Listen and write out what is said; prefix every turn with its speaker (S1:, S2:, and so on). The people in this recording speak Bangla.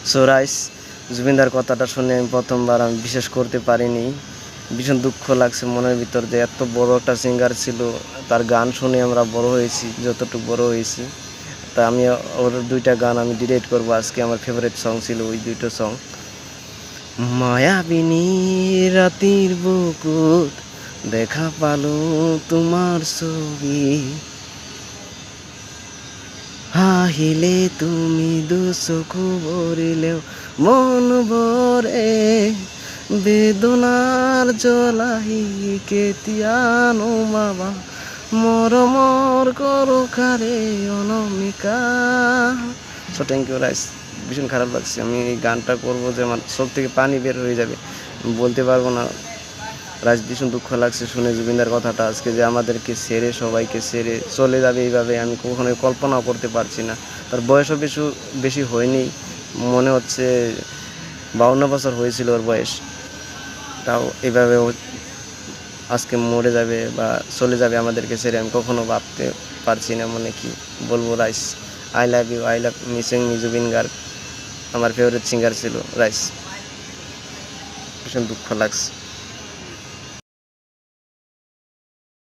S1: সো রাইস, জুবিনদার কথাটা শুনে আমি প্রথমবার আমি বিশ্বাস করতে পারিনি। ভীষণ দুঃখ লাগছে মনের ভিতর যে এত বড় একটা সিঙ্গার ছিল, তার গান শুনে আমরা বড় হয়েছি, যতটুকু বড় হয়েছি। তা আমি ওর দুইটা গান আমি ডিরেক্ট করবো আজকে। আমার ফেভারিট সং ছিল ওই দুইটা সং। মায়াবিনী রাতির বুকুত দেখা পালো তোমার ছবি, হাহিলে তুমি দুচকু ভরিলেও মন ভরে, বেদনার জলাহি কেতিয়ানো বাবা, মরমর করো কারে Anamika. So thank you rice, ভীষণ খারাপ লাগছে। আমি এই গানটা করবো যে আমার চোখ থেকে পানি বের হয়ে যাবে, বলতে পারবো না। রাইস, ভীষণ দুঃখ লাগছে শুনে জুবিনদার কথাটা আজকে, যে আমাদেরকে ছেড়ে, সবাইকে ছেড়ে চলে যাবে এইভাবে। আমি কখনোই কল্পনাও করতে পারছি না। তার বয়সও বেশি হয়নি, মনে হচ্ছে 52 বছর হয়েছিল ওর বয়স। তাও এভাবে আজকে মরে যাবে বা চলে যাবে আমাদেরকে ছেড়ে, আমি কখনো ভাবতে পারছি না। মনে কি বলবো রাইস, I love you, I love missing me. Zubeen Garg আমার ফেভারিট সিঙ্গার ছিল রাইস, ভীষণ দুঃখ লাগছে।